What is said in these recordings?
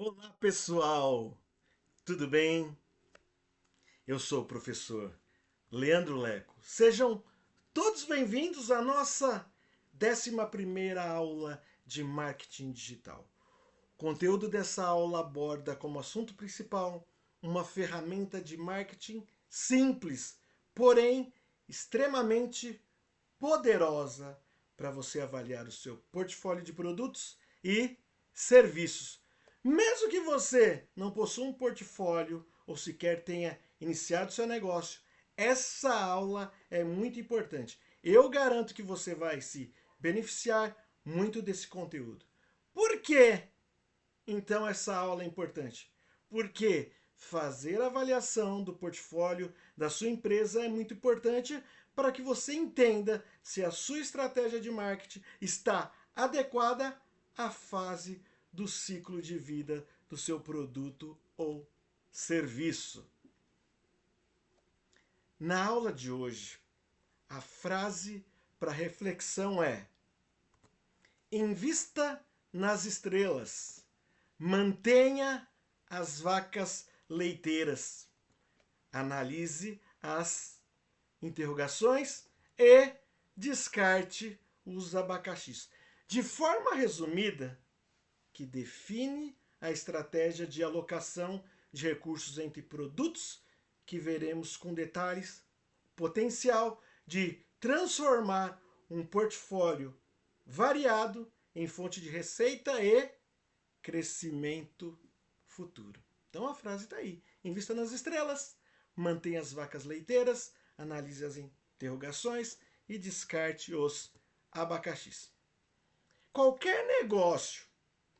Olá, pessoal! Tudo bem? Eu sou o professor Leandro Leco. Sejam todos bem-vindos à nossa 11ª aula de marketing digital. O conteúdo dessa aula aborda como assunto principal uma ferramenta de marketing simples, porém extremamente poderosa para você avaliar o seu portfólio de produtos e serviços. Mesmo que você não possua um portfólio ou sequer tenha iniciado seu negócio, essa aula é muito importante. Eu garanto que você vai se beneficiar muito desse conteúdo. Por que então essa aula é importante? Porque fazer a avaliação do portfólio da sua empresa é muito importante para que você entenda se a sua estratégia de marketing está adequada à fase do ciclo de vida do seu produto ou serviço. Na aula de hoje, a frase para reflexão é: invista nas estrelas, mantenha as vacas leiteiras, analise as interrogações e descarte os abacaxis. De forma resumida, que define a estratégia de alocação de recursos entre produtos, que veremos com detalhes, potencial de transformar um portfólio variado em fonte de receita e crescimento futuro. Então a frase está aí. Invista nas estrelas, mantenha as vacas leiteiras, analise as interrogações e descarte os abacaxis. Qualquer negócio,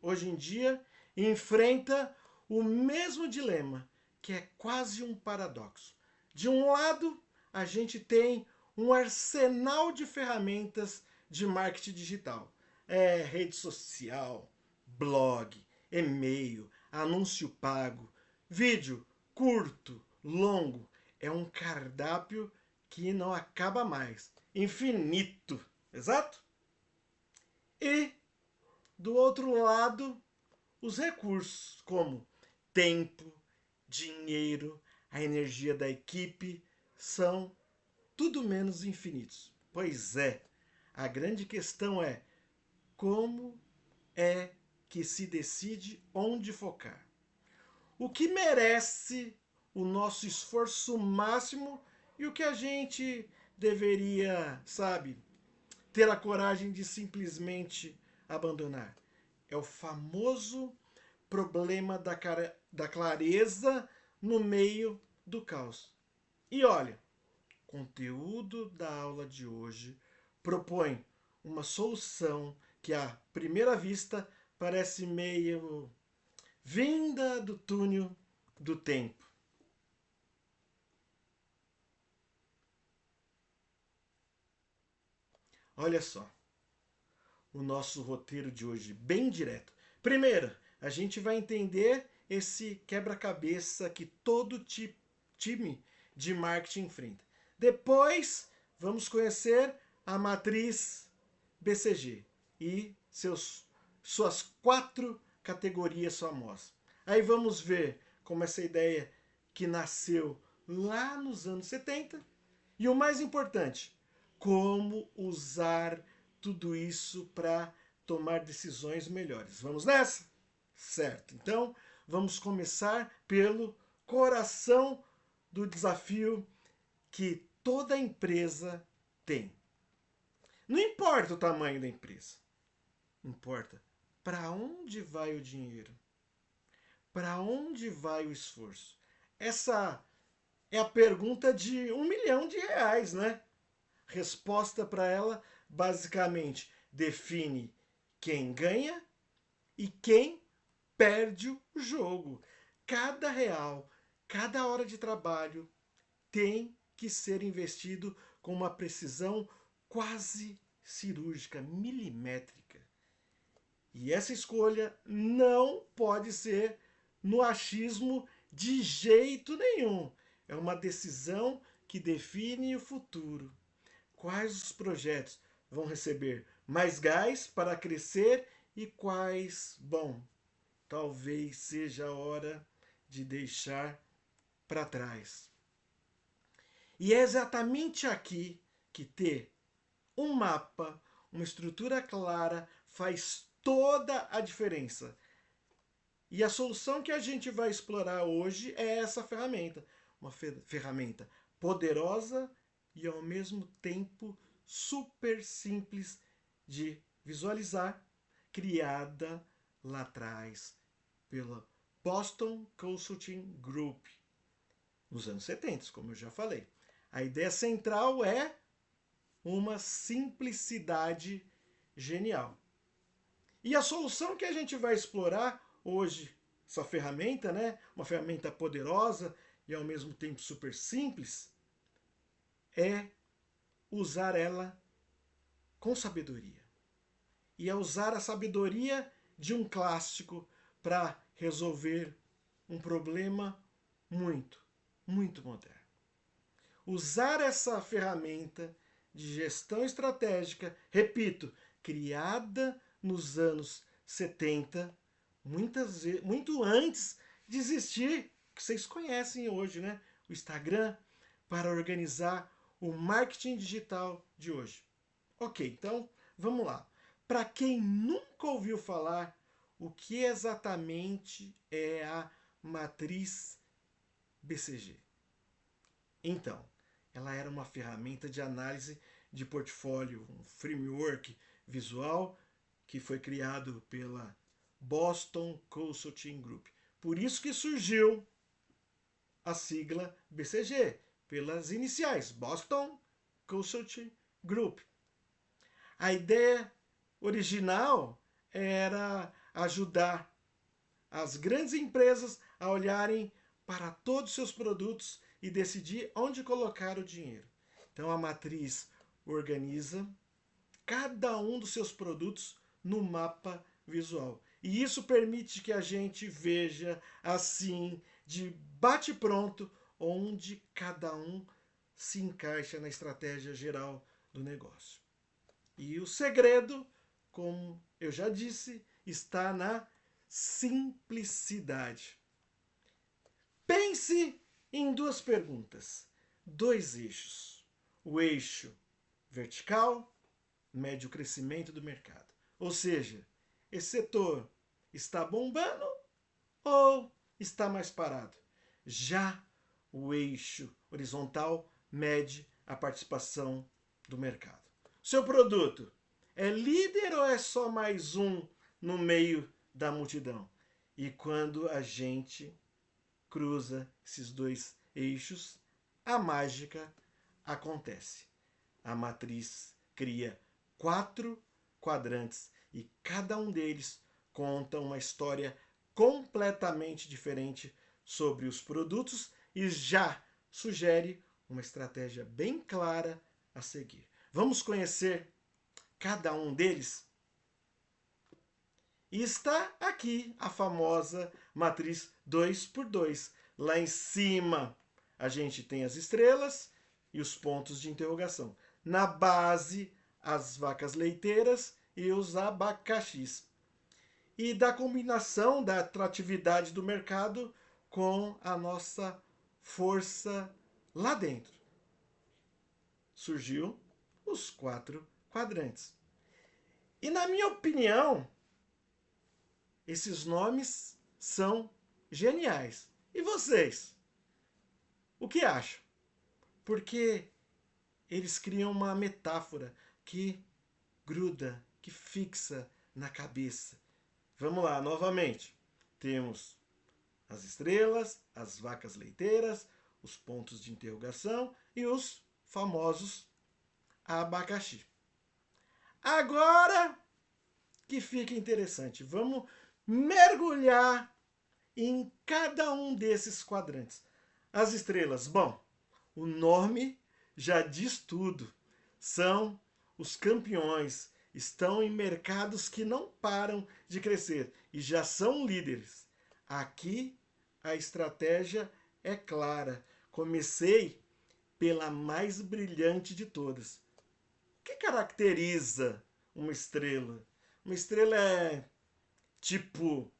hoje em dia, enfrenta o mesmo dilema, que é quase um paradoxo. De um lado, a gente tem um arsenal de ferramentas de marketing digital. Rede social, blog, e-mail, anúncio pago, vídeo curto, longo. É um cardápio que não acaba mais. Infinito. Exato? E, do outro lado, os recursos, como tempo, dinheiro, a energia da equipe, são tudo menos infinitos. Pois é, a grande questão é como é que se decide onde focar. O que merece o nosso esforço máximo e o que a gente deveria, sabe, ter a coragem de simplesmente abandonar. É o famoso problema da clareza no meio do caos. E olha, o conteúdo da aula de hoje propõe uma solução que, à primeira vista, parece meio vinda do túnel do tempo. Olha só, o nosso roteiro de hoje, bem direto. Primeiro, a gente vai entender esse quebra-cabeça que todo time de marketing enfrenta. Depois, vamos conhecer a matriz BCG e suas 4 categorias famosas. Aí vamos ver como essa ideia que nasceu lá nos anos 70 e o mais importante, como usar tudo isso para tomar decisões melhores. Vamos nessa? Certo. Então, vamos começar pelo coração do desafio que toda empresa tem. Não importa o tamanho da empresa, importa para onde vai o dinheiro, para onde vai o esforço. Essa é a pergunta de R$ 1 milhão, né? Resposta para ela basicamente define quem ganha e quem perde o jogo. Cada real, cada hora de trabalho tem que ser investido com uma precisão quase cirúrgica, milimétrica. E essa escolha não pode ser no achismo de jeito nenhum. É uma decisão que define o futuro. Quais os projetos vão receber mais gás para crescer e quais, bom, talvez seja a hora de deixar para trás. E é exatamente aqui que ter um mapa, uma estrutura clara, faz toda a diferença. E a solução que a gente vai explorar hoje é essa ferramenta. Uma ferramenta poderosa e ao mesmo tempo super simples de visualizar, criada lá atrás pela Boston Consulting Group, nos anos 70, como eu já falei. A ideia central é uma simplicidade genial. E a solução que a gente vai explorar hoje, essa ferramenta, né, uma ferramenta poderosa e ao mesmo tempo super simples, é usar ela com sabedoria. E é usar a sabedoria de um clássico para resolver um problema muito, muito moderno. Usar essa ferramenta de gestão estratégica, repito, criada nos anos 70, muito antes de existir, que vocês conhecem hoje, né? O Instagram, para organizar o marketing digital de hoje. Ok, então vamos lá. Para quem nunca ouviu falar, o que exatamente é a matriz BCG? Então, ela era uma ferramenta de análise de portfólio, um framework visual que foi criado pela Boston Consulting Group. Por isso que surgiu a sigla BCG, pelas iniciais, Boston Consulting Group. A ideia original era ajudar as grandes empresas a olharem para todos os seus produtos e decidir onde colocar o dinheiro. Então a matriz organiza cada um dos seus produtos no mapa visual. E isso permite que a gente veja assim, de bate-pronto, onde cada um se encaixa na estratégia geral do negócio. E o segredo, como eu já disse, está na simplicidade. Pense em duas perguntas, dois eixos. O eixo vertical, médio crescimento do mercado. Ou seja, esse setor está bombando ou está mais parado? Já o eixo horizontal mede a participação do mercado. Seu produto é líder ou é só mais um no meio da multidão? E quando a gente cruza esses dois eixos, a mágica acontece. A matriz cria 4 quadrantes e cada um deles conta uma história completamente diferente sobre os produtos e já sugere uma estratégia bem clara a seguir. Vamos conhecer cada um deles? E está aqui a famosa matriz 2x2. Lá em cima a gente tem as estrelas e os pontos de interrogação. Na base, as vacas leiteiras e os abacaxis. E da combinação da atratividade do mercado com a nossa força lá dentro. Surgiu os 4 quadrantes. E na minha opinião, esses nomes são geniais. E vocês? O que acham? Porque eles criam uma metáfora que gruda, que fixa na cabeça. Vamos lá, novamente. Temos as estrelas, as vacas leiteiras, os pontos de interrogação e os famosos abacaxi. Agora que fica interessante, vamos mergulhar em cada um desses quadrantes. As estrelas, bom, o nome já diz tudo. São os campeões, estão em mercados que não param de crescer e já são líderes. Aqui a estratégia é clara. Comecei pela mais brilhante de todas. O que caracteriza uma estrela? Uma estrela é tipo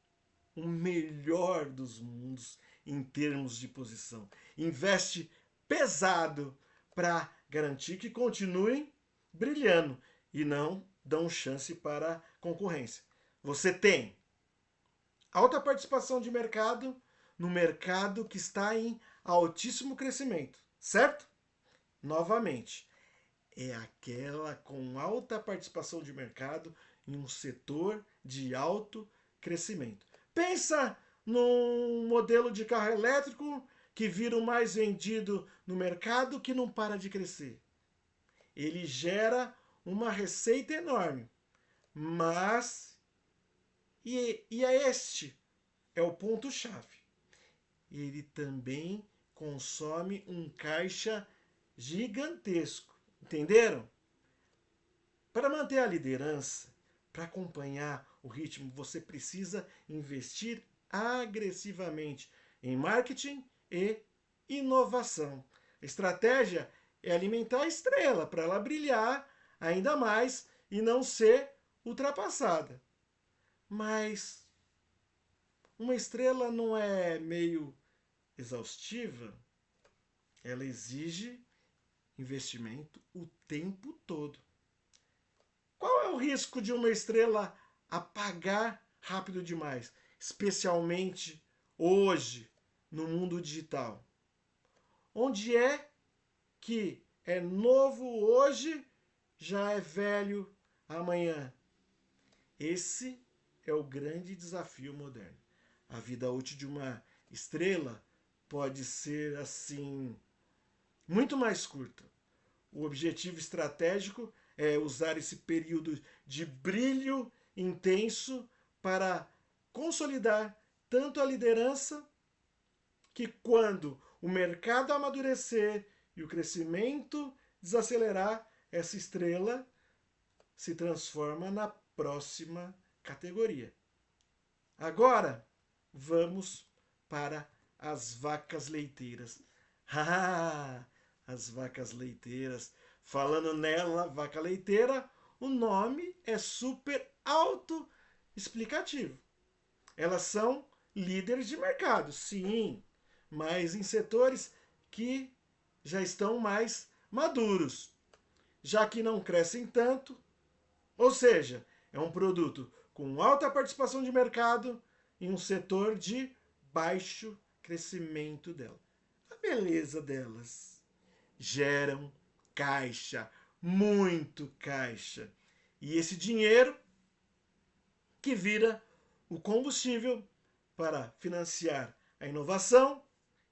o melhor dos mundos em termos de posição. Investe pesado para garantir que continuem brilhando e não dão chance para a concorrência. Você tem alta participação de mercado no mercado que está em altíssimo crescimento, certo? Novamente, é aquela com alta participação de mercado em um setor de alto crescimento. Pensa num modelo de carro elétrico que vira o mais vendido no mercado que não para de crescer. Ele gera uma receita enorme, mas este é o ponto-chave. Ele também consome um caixa gigantesco. Entenderam? Para manter a liderança, para acompanhar o ritmo, você precisa investir agressivamente em marketing e inovação. A estratégia é alimentar a estrela para ela brilhar ainda mais e não ser ultrapassada. Mas uma estrela não é meio exaustiva? Ela exige investimento o tempo todo. Qual é o risco de uma estrela apagar rápido demais, especialmente hoje no mundo digital? Onde é que é novo hoje, já é velho amanhã? Esse é o grande desafio moderno. A vida útil de uma estrela pode ser assim muito mais curta. O objetivo estratégico é usar esse período de brilho intenso para consolidar tanto a liderança que, quando o mercado amadurecer e o crescimento desacelerar, essa estrela se transforma na próxima categoria. Agora, vamos para as vacas leiteiras. As vacas leiteiras. Falando nela, vaca leiteira, o nome é super auto-explicativo. Elas são líderes de mercado, sim, mas em setores que já estão mais maduros, já que não crescem tanto, ou seja, é um produto com alta participação de mercado em um setor de baixo crescimento dela. A beleza delas geram caixa, muito caixa. E esse dinheiro que vira o combustível para financiar a inovação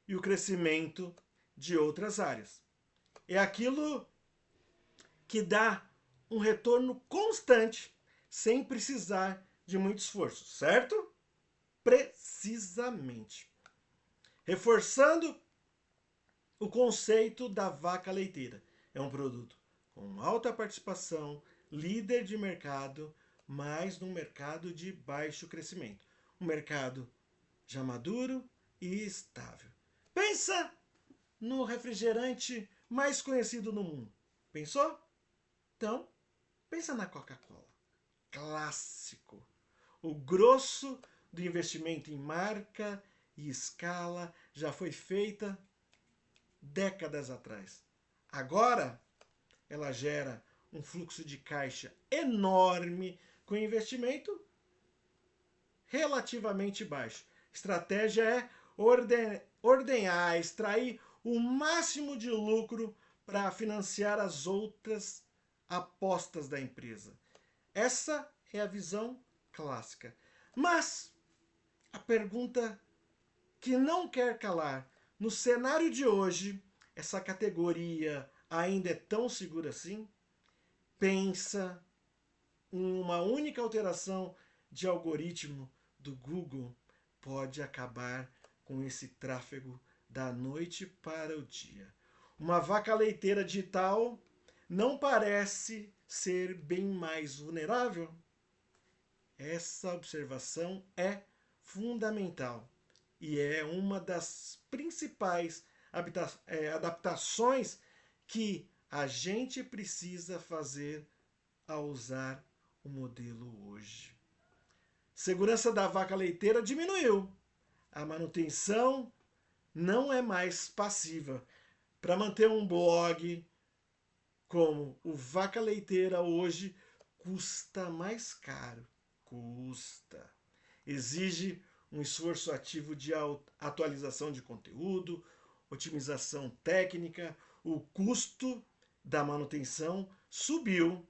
e o crescimento de outras áreas. É aquilo que dá um retorno constante, sem precisar de muito esforço, certo? Precisamente. Reforçando o conceito da vaca leiteira. É um produto com alta participação, líder de mercado, mas num mercado de baixo crescimento. Um mercado já maduro e estável. Pensa no refrigerante mais conhecido no mundo. Pensou? Então, pensa na Coca-Cola. Clássico. O grosso do investimento em marca e escala já foi feita décadas atrás. Agora, ela gera um fluxo de caixa enorme com investimento relativamente baixo. Estratégia é ordenhar, extrair o máximo de lucro para financiar as outras apostas da empresa. Essa é a visão clássica. Mas a pergunta que não quer calar: no cenário de hoje, essa categoria ainda é tão segura assim? Pensa em uma única alteração de algoritmo do Google pode acabar com esse tráfego da noite para o dia. Uma vaca leiteira digital não parece ser bem mais vulnerável? Essa observação é fundamental e é uma das principais adaptações que a gente precisa fazer ao usar o modelo hoje. Segurança da vaca leiteira diminuiu. A manutenção não é mais passiva. Para manter um blog como o Vaca Leiteira hoje custa mais caro. Custa. Exige um esforço ativo de atualização de conteúdo, otimização técnica, o custo da manutenção subiu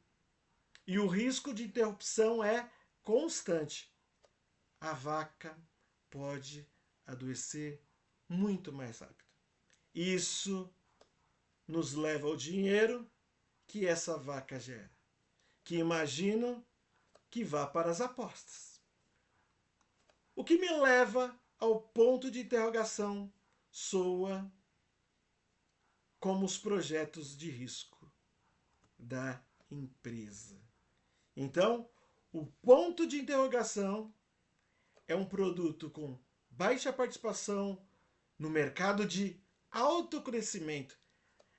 e o risco de interrupção é constante. A vaca pode adoecer muito mais rápido. Isso nos leva ao dinheiro que essa vaca gera, que imagino que vá para as apostas. O que me leva ao ponto de interrogação soa como os projetos de risco da empresa. Então, o ponto de interrogação é um produto com baixa participação no mercado de alto crescimento.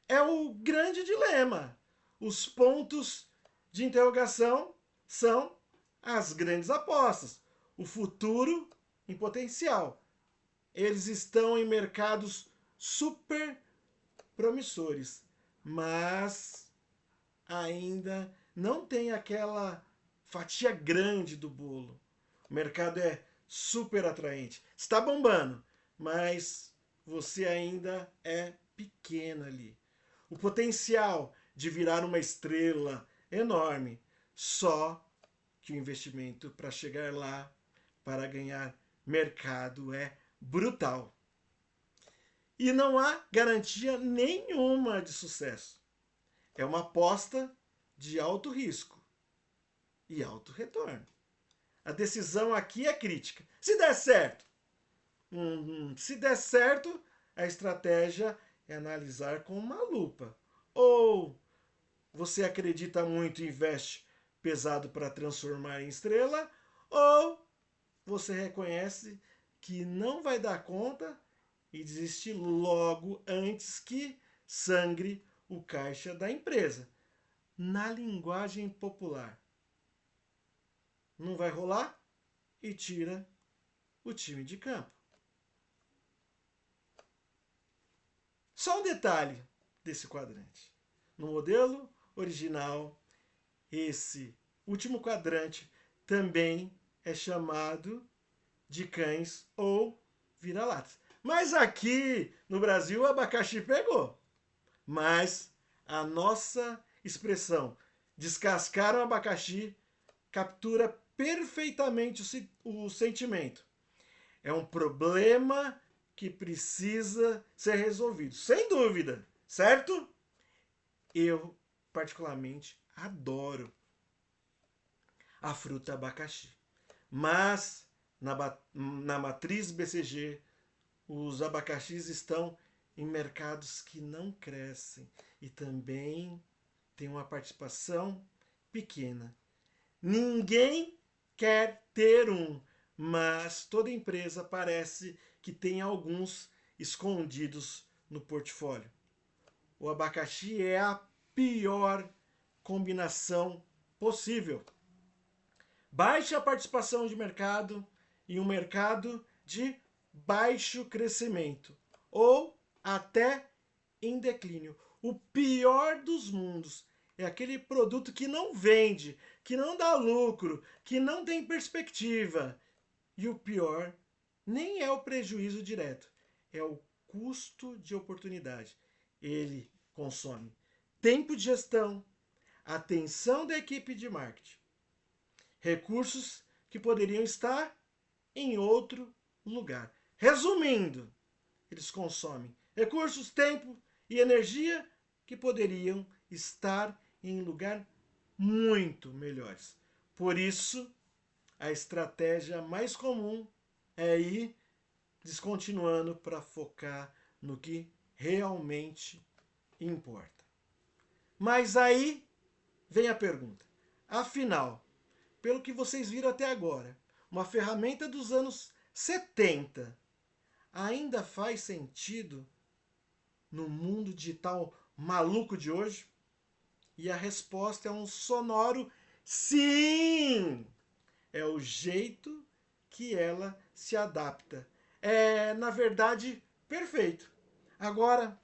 É o grande dilema. Os pontos de interrogação são as grandes apostas, o futuro em potencial. Eles estão em mercados super promissores, mas ainda não tem aquela fatia grande do bolo. O mercado é super atraente. Está bombando, mas você ainda é pequeno ali. O potencial de virar uma estrela enorme, só que o investimento para chegar lá, para ganhar mercado, é brutal. E não há garantia nenhuma de sucesso. É uma aposta de alto risco e alto retorno. A decisão aqui é crítica. Se der certo, se der certo, a estratégia é analisar com uma lupa. Ou você acredita muito e investe pesado para transformar em estrela, ou você reconhece que não vai dar conta e desiste logo antes que sangre o caixa da empresa. Na linguagem popular, não vai rolar e tira o time de campo. Só um detalhe desse quadrante. No modelo original, esse último quadrante também é chamado de cães ou vira-latas. Mas aqui no Brasil o abacaxi pegou. Mas a nossa expressão descascar o abacaxi captura perfeitamente o sentimento. É um problema que precisa ser resolvido, sem dúvida, certo? Eu, particularmente, adoro a fruta abacaxi. Mas, na matriz BCG, os abacaxis estão em mercados que não crescem e também tem uma participação pequena. Ninguém quer ter um, mas toda empresa parece que tem alguns escondidos no portfólio. O abacaxi é a pior combinação possível. Baixa participação de mercado e um mercado de baixo crescimento ou até em declínio. O pior dos mundos é aquele produto que não vende, que não dá lucro, que não tem perspectiva. E o pior nem é o prejuízo direto, é o custo de oportunidade. Ele consome tempo de gestão, atenção da equipe de marketing, recursos que poderiam estar em outro lugar. Resumindo, eles consomem recursos, tempo e energia que poderiam estar em lugar muito melhores. Por isso, a estratégia mais comum é ir descontinuando para focar no que realmente importa. Mas aí vem a pergunta. Afinal, pelo que vocês viram até agora, uma ferramenta dos anos 70 ainda faz sentido no mundo digital maluco de hoje? E a resposta é um sonoro sim! É o jeito que ela se adapta. Na verdade, perfeito. Agora,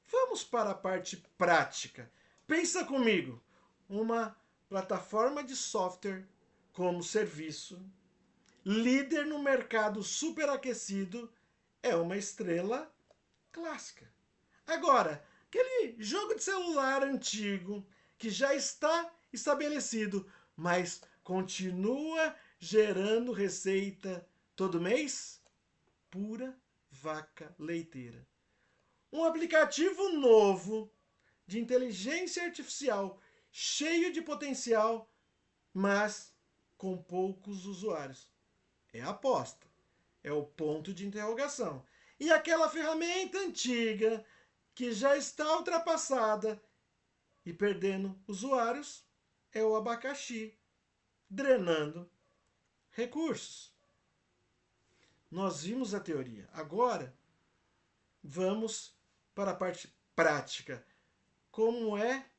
vamos para a parte prática. Pensa comigo, uma plataforma de software como serviço, líder no mercado superaquecido, é uma estrela clássica. Agora, aquele jogo de celular antigo que já está estabelecido, mas continua gerando receita todo mês? Pura vaca leiteira. Um aplicativo novo de inteligência artificial, cheio de potencial, mas com poucos usuários. É a aposta. É o ponto de interrogação. E aquela ferramenta antiga que já está ultrapassada e perdendo usuários é o abacaxi, drenando recursos. Nós vimos a teoria. Agora, vamos para a parte prática. Como é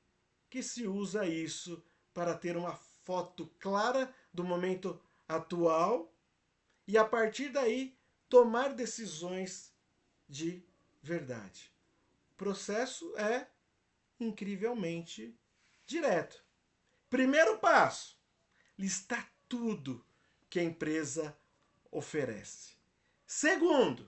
que se usa isso para ter uma foto clara do momento atual e, a partir daí, tomar decisões de verdade? O processo é incrivelmente direto. Primeiro passo: listar tudo que a empresa oferece. Segundo,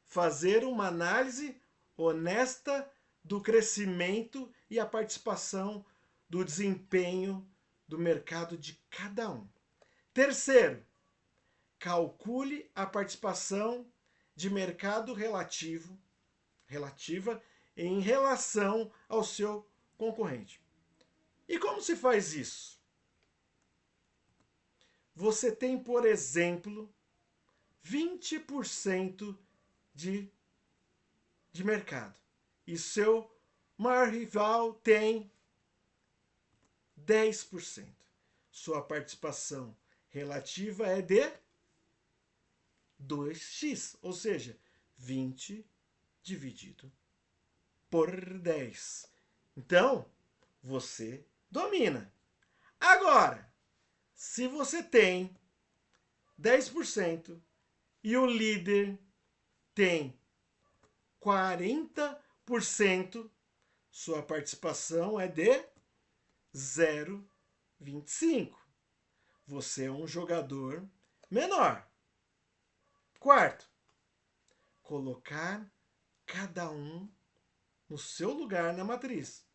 fazer uma análise honesta do crescimento e a participação do desempenho do mercado de cada um. Terceiro, calcule a participação de mercado relativa em relação ao seu concorrente. E como se faz isso? Você tem, por exemplo, 20% de mercado e seu maior rival tem 10%. Sua participação relativa é de 2x, ou seja, 20 dividido por 10. Então, você domina. Agora, se você tem 10% e o líder tem 40%, sua participação é de 0,25. Você é um jogador menor. Quarto, colocar cada um no seu lugar na matriz.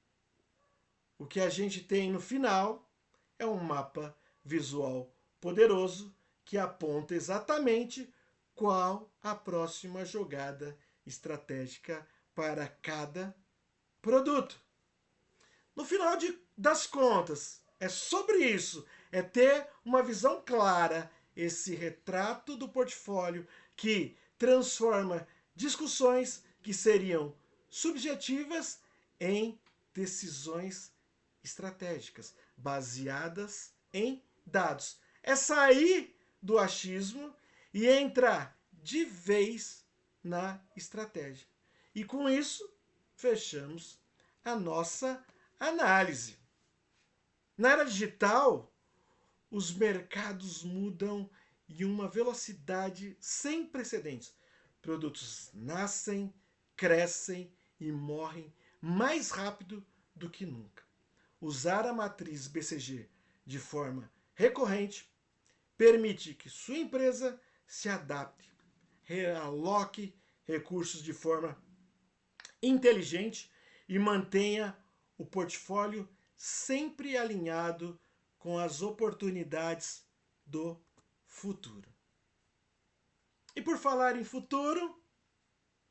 O que a gente tem no final é um mapa visual poderoso que aponta exatamente qual a próxima jogada estratégica para cada produto. No final das contas, é sobre isso, é ter uma visão clara, esse retrato do portfólio que transforma discussões que seriam subjetivas em decisões estratégicas, baseadas em dados. É sair do achismo e entrar de vez na estratégia. E com isso, fechamos a nossa análise. Na era digital, os mercados mudam em uma velocidade sem precedentes. Produtos nascem, crescem e morrem mais rápido do que nunca. Usar a matriz BCG de forma recorrente permite que sua empresa se adapte, realoque recursos de forma inteligente e mantenha o portfólio sempre alinhado com as oportunidades do futuro. E por falar em futuro,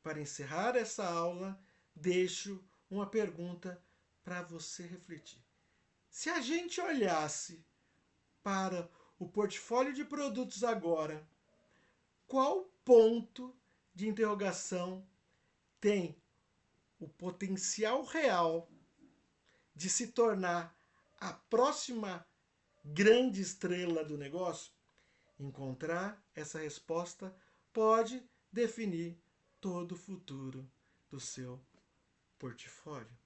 para encerrar essa aula, deixo uma pergunta para você refletir. Se a gente olhasse para o portfólio de produtos agora, qual ponto de interrogação tem o potencial real de se tornar a próxima grande estrela do negócio? Encontrar essa resposta pode definir todo o futuro do seu portfólio.